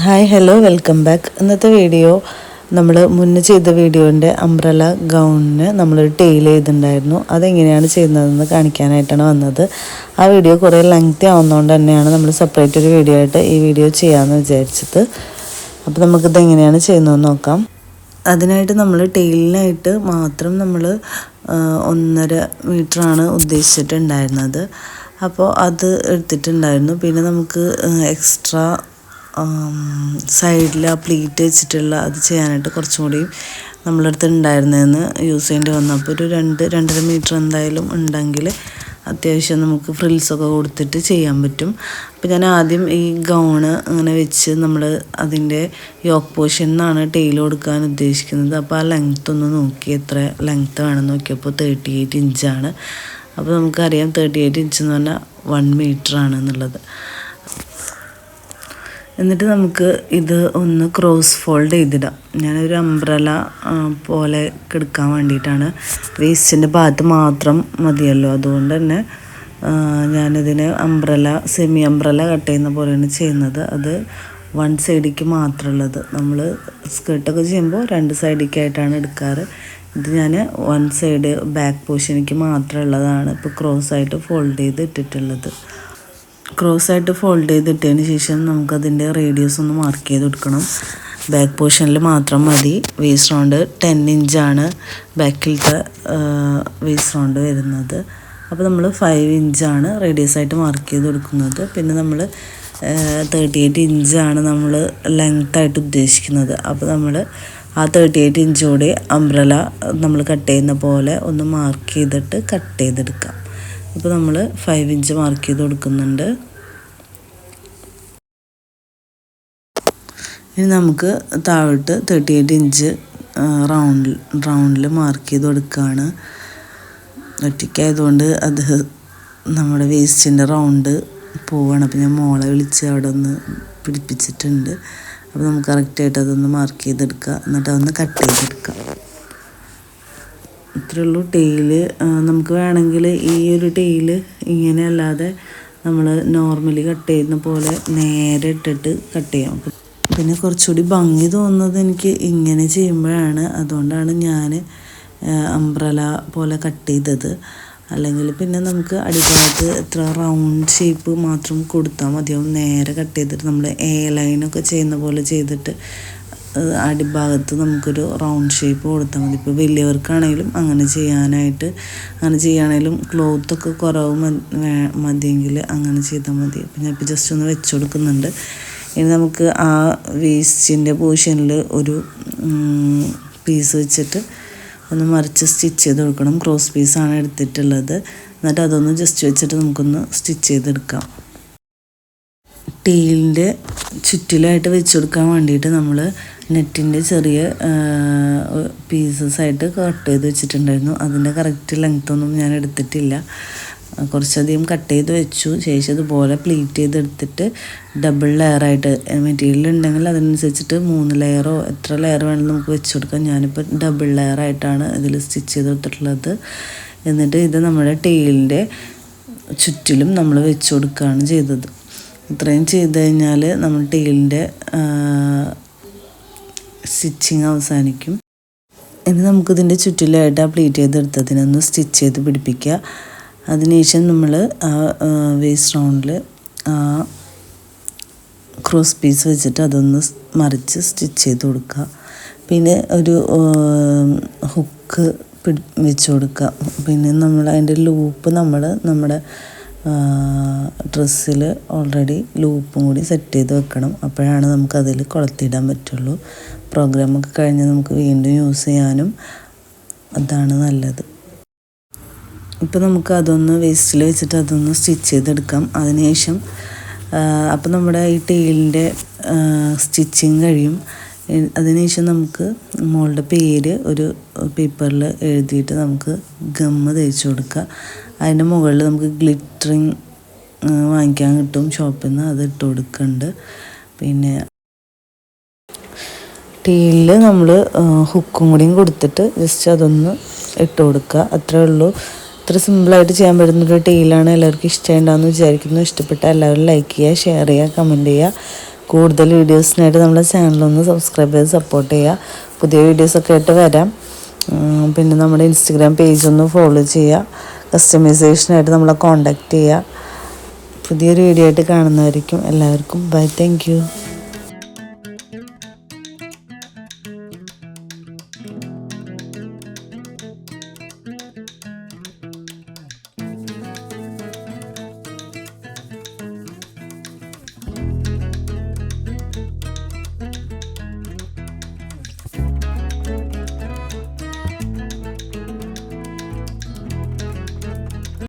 Hi hello welcome back. ഇന്നത്തെ video നമ്മൾ മുന്നേ ചെയ്ത വീഡിയോൻ്റെ അംബ്രല ഗൗണിന് നമ്മളൊരു ടെയിൽ ചെയ്തിട്ടുണ്ടായിരുന്നു. അതെങ്ങനെയാണ് ചെയ്യുന്നതെന്ന് കാണിക്കാനായിട്ടാണ് വന്നത്. ആ വീഡിയോ കുറേ ലെങ്തി ആവുന്നതുകൊണ്ട് തന്നെയാണ് നമ്മൾ സെപ്പറേറ്റ് ഒരു വീഡിയോ ആയിട്ട് ഈ വീഡിയോ ചെയ്യാമെന്ന് വിചാരിച്ചത്. അപ്പോൾ നമുക്കിത് എങ്ങനെയാണ് ചെയ്യുന്നതെന്ന് നോക്കാം. അതിനായിട്ട് നമ്മൾ ടെയിലിനായിട്ട് മാത്രം നമ്മൾ 1.5 മീറ്ററാണ് ഉദ്ദേശിച്ചിട്ടുണ്ടായിരുന്നത്. അപ്പോൾ അത് എടുത്തിട്ടുണ്ടായിരുന്നു. പിന്നെ നമുക്ക് എക്സ്ട്രാ സൈഡിൽ ആ പ്ലീറ്റ് വെച്ചിട്ടുള്ള അത് ചെയ്യാനായിട്ട് കുറച്ചും കൂടി നമ്മളടുത്ത് ഉണ്ടായിരുന്നതെന്ന് യൂസ് ചെയ്യേണ്ടി വന്നു. അപ്പോൾ ഒരു 2-2.5 മീറ്റർ എന്തായാലും ഉണ്ടെങ്കിൽ അത്യാവശ്യം നമുക്ക് ഫ്രിൽസൊക്കെ കൊടുത്തിട്ട് ചെയ്യാൻ പറ്റും. അപ്പോൾ ഞാൻ ആദ്യം ഈ ഗൗണ് അങ്ങനെ വെച്ച് നമ്മൾ അതിൻ്റെ യോക്ക് പോർഷനിൽ നിന്നാണ് ടെയിൽ കൊടുക്കാൻ ഉദ്ദേശിക്കുന്നത്. അപ്പോൾ ആ ലെങ്ത്ത് ഒന്ന് നോക്കി എത്ര ലെങ്ത്ത് വേണമെന്ന് നോക്കിയപ്പോൾ 38 ഇഞ്ചാണ്. അപ്പോൾ നമുക്കറിയാം 38 ഇഞ്ച് എന്ന് പറഞ്ഞാൽ 1 മീറ്ററാണ് എന്നുള്ളത്. എന്നിട്ട് നമുക്ക് ഇത് ഒന്ന് ക്രോസ് ഫോൾഡ് ചെയ്തിടാം. ഞാനൊരു അംബ്രല പോലെ എടുക്കാൻ വേണ്ടിയിട്ടാണ്. വേസ്റ്റിൻ്റെ ഭാഗത്ത് മാത്രം മതിയല്ലോ, അതുകൊണ്ട് തന്നെ ഞാനിതിന് സെമി അംബ്രല കട്ട് ചെയ്യുന്ന പോലെയാണ് ചെയ്യുന്നത്. അത് 1 സൈഡിലേക്ക് മാത്രമുള്ളത്. നമ്മൾ സ്കേർട്ടൊക്കെ ചെയ്യുമ്പോൾ 2 സൈഡിലേക്കായിട്ടാണ് എടുക്കാറ്. ഇത് ഞാൻ 1 സൈഡ് ബാക്ക് പോർഷനിലേക്ക് മാത്രമുള്ളതാണ് ഇപ്പോൾ ക്രോസ് ആയിട്ട് ഫോൾഡ് ചെയ്ത് ഇട്ടിട്ടുള്ളത്. ക്രോസായിട്ട് ഫോൾഡ് ചെയ്തിട്ടതിന് ശേഷം നമുക്കതിൻ്റെ റേഡിയസ് ഒന്ന് മാർക്ക് ചെയ്ത് കൊടുക്കണം. ബാക്ക് പോർഷനിൽ മാത്രം മതി. വേസ്റ്റ് റൗണ്ട് 10 ഇഞ്ചാണ് ബാക്കിലത്തെ വേസ്റ്റ് റൗണ്ട് വരുന്നത്. അപ്പോൾ നമ്മൾ 5 ഇഞ്ചാണ് റേഡിയസ് ആയിട്ട് മാർക്ക് ചെയ്ത് കൊടുക്കുന്നത്. പിന്നെ നമ്മൾ 38 ഇഞ്ചാണ് നമ്മൾ ലെങ്ത്തായിട്ട് ഉദ്ദേശിക്കുന്നത്. അപ്പോൾ നമ്മൾ ആ 38 ഇഞ്ചോടെ അംബ്രല നമ്മൾ കട്ട് ചെയ്യുന്ന പോലെ ഒന്ന് മാർക്ക് ചെയ്തിട്ട് കട്ട് ചെയ്തെടുക്കാം. ഇപ്പോൾ നമ്മൾ 5 ഇഞ്ച് മാർക്ക് ചെയ്ത് കൊടുക്കുന്നുണ്ട്. ഇനി നമുക്ക് താഴോട്ട് 38 ഇഞ്ച് റൗണ്ടിൽ മാർക്ക് ചെയ്ത് കൊടുക്കുകയാണ്. ഒറ്റയ്ക്കായതുകൊണ്ട് അത് നമ്മുടെ വേസ്റ്റിൻ്റെ റൗണ്ട് പോവുകയാണ്. അപ്പോൾ ഞാൻ മോളെ വിളിച്ച് അവിടെ ഒന്ന് പിടിപ്പിച്ചിട്ടുണ്ട്. അപ്പോൾ നമുക്ക് കറക്റ്റായിട്ട് അതൊന്ന് മാർക്ക് ചെയ്തെടുക്കുക. എന്നിട്ട് അതൊന്ന് കട്ട് ചെയ്തെടുക്കാം. ഇത്രയേ ഉള്ളൂ ടെയിൽ. നമുക്ക് വേണമെങ്കിൽ ഈ ഒരു ടെയിൽ ഇങ്ങനെ അല്ലാതെ നമ്മൾ നോർമലി കട്ട് ചെയ്യുന്ന പോലെ നേരെ ഇട്ടിട്ട് കട്ട് ചെയ്യാം. പിന്നെ കുറച്ചുകൂടി ഭംഗി തോന്നുന്നത് എനിക്ക് ഇങ്ങനെ ചെയ്യുമ്പോഴാണ്. അതുകൊണ്ടാണ് ഞാൻ അംബ്രല പോലെ കട്ട് ചെയ്തത്. അല്ലെങ്കിൽ പിന്നെ നമുക്ക് അടിഭാഗത്ത് എത്ര റൗണ്ട് ഷേപ്പ് മാത്രം കൊടുത്താൽ മതിയാവും. നേരെ കട്ട് ചെയ്തിട്ട് നമ്മൾ എ ലൈനൊക്കെ ചെയ്യുന്ന പോലെ ചെയ്തിട്ട് അടിഭാഗത്ത് നമുക്കൊരു റൗണ്ട് ഷേപ്പ് കൊടുത്താൽ മതി. ഇപ്പോൾ വലിയവർക്കാണെങ്കിലും അങ്ങനെ ചെയ്യുകയാണെങ്കിലും ക്ലോത്തൊക്കെ കുറവ് മതിയെങ്കിൽ അങ്ങനെ ചെയ്താൽ മതി. അപ്പോൾ ഞാൻ ഇപ്പോൾ ജസ്റ്റ് ഒന്ന് വെച്ച് കൊടുക്കുന്നുണ്ട്. ഇനി നമുക്ക് ആ വേസ്റ്റിൻ്റെ പോർഷനിൽ ഒരു പീസ് വെച്ചിട്ട് ഒന്ന് മറിച്ച് സ്റ്റിച്ച് ചെയ്ത് കൊടുക്കണം. ക്രോസ് പീസാണ് എടുത്തിട്ടുള്ളത്. എന്നിട്ട് അതൊന്ന് ജസ്റ്റ് വെച്ചിട്ട് നമുക്കൊന്ന് സ്റ്റിച്ച് ചെയ്തെടുക്കാം. ടെയിലിൻ്റെ ചുറ്റിലായിട്ട് വെച്ച് കൊടുക്കാൻ വേണ്ടിയിട്ട് നമ്മൾ നെറ്റിൻ്റെ ചെറിയ പീസസായിട്ട് കട്ട് ചെയ്ത് വെച്ചിട്ടുണ്ടായിരുന്നു. അതിൻ്റെ കറക്റ്റ് ലെങ്ത്തൊന്നും ഞാൻ എടുത്തിട്ടില്ല. കുറച്ചധികം കട്ട് ചെയ്ത് വെച്ചു. ശേഷം ഇതുപോലെ പ്ലീറ്റ് ചെയ്തെടുത്തിട്ട് ഡബിൾ ലെയറായിട്ട് മെറ്റീരിയൽ ഉണ്ടെങ്കിൽ അതിനനുസരിച്ചിട്ട് 3 ലെയറോ എത്ര ലെയർ വേണമെങ്കിലും നമുക്ക് വെച്ച് കൊടുക്കാം. ഞാനിപ്പോൾ ഡബിൾ ലെയറായിട്ടാണ് ഇതിൽ സ്റ്റിച്ച് ചെയ്തെടുത്തിട്ടുള്ളത്. എന്നിട്ട് ഇത് നമ്മുടെ ടെയിലിൻ്റെ ചുറ്റിലും നമ്മൾ വെച്ച് കൊടുക്കുകയാണ് ചെയ്തത്. ഇത്രയും ചെയ്ത് കഴിഞ്ഞാൽ നമ്മൾ ടെയിലിൻ്റെ സ്റ്റിച്ചിങ് അവസാനിക്കും. ഇനി നമുക്കിതിൻ്റെ ചുറ്റിലായിട്ട് ആ പ്ലീറ്റ് ചെയ്തെടുത്തതിനൊന്ന് സ്റ്റിച്ച് ചെയ്ത് പിടിപ്പിക്കുക. അതിനുശേഷം നമ്മൾ ആ വേസ്റ്റ് റൗണ്ടിൽ ക്രോസ് പീസ് വെച്ചിട്ട് അതൊന്ന് മറിച്ച് സ്റ്റിച്ച് ചെയ്ത് കൊടുക്കുക. പിന്നെ ഒരു ഹുക്ക് വെച്ച് കൊടുക്കുക. പിന്നെ നമ്മൾ അതിൻ്റെ ലൂപ്പ് നമ്മുടെ ഡ്രസ്സിൽ ഓൾറെഡി ലൂപ്പും കൂടി സെറ്റ് ചെയ്ത് വെക്കണം. അപ്പോഴാണ് നമുക്കതിൽ കൊളുത്തിടാൻ പറ്റുള്ളൂ. പ്രോഗ്രാമൊക്കെ കഴിഞ്ഞ് നമുക്ക് വീണ്ടും യൂസ് ചെയ്യാനും അതാണ് നല്ലത്. ഇപ്പോൾ നമുക്ക് അതൊന്ന് വേസ്റ്റിൽ വെച്ചിട്ട് അതൊന്ന് സ്റ്റിച്ച് ചെയ്തെടുക്കാം. അതിനുശേഷം അപ്പോൾ നമ്മുടെ ഈ ടെയിലിൻ്റെ സ്റ്റിച്ചിങ് കഴിയും. അതിനുശേഷം നമുക്ക് മോളുടെ പേര് ഒരു പേപ്പറിൽ എഴുതിയിട്ട് നമുക്ക് ഗമ്മ് തേച്ച് കൊടുക്കുക. അതിൻ്റെ മുകളിൽ നമുക്ക് ഗ്ലിറ്ററിങ് വാങ്ങിക്കാൻ കിട്ടും ഷോപ്പിൽ നിന്ന്, അത് ഇട്ട് കൊടുക്കുന്നുണ്ട്. പിന്നെ ടെയിലിൽ നമ്മൾ ഹുക്കും കൂടിയും കൊടുത്തിട്ട് ജസ്റ്റ് അതൊന്ന് ഇട്ട് കൊടുക്കുക. അത്രേ ഉള്ളൂ. ഇത്ര സിമ്പിളായിട്ട് ചെയ്യാൻ പറ്റുന്നൊരു ടെയിലാണ്. എല്ലാവർക്കും ഇഷ്ടമുണ്ടാകുമെന്ന് വിചാരിക്കുന്നു. ഇഷ്ടപ്പെട്ട എല്ലാവരും ലൈക്ക് ചെയ്യുക, ഷെയർ ചെയ്യുക, കമൻറ്റ് ചെയ്യുക. കൂടുതൽ വീഡിയോസിനായിട്ട് നമ്മുടെ ചാനലൊന്ന് സബ്സ്ക്രൈബ് ചെയ്ത് സപ്പോർട്ട് ചെയ്യുക. പുതിയ വീഡിയോസൊക്കെ ആയിട്ട് വരാം. പിന്നെ നമ്മുടെ ഇൻസ്റ്റഗ്രാം പേജൊന്ന് ഫോളോ ചെയ്യുക. കസ്റ്റമൈസേഷനായിട്ട് നമ്മളെ കോൺടാക്റ്റ് ചെയ്യുക. പുതിയൊരു വീഡിയോ ആയിട്ട് കാണുന്നതായിരിക്കും. എല്ലാവർക്കും ബൈ. Thank you.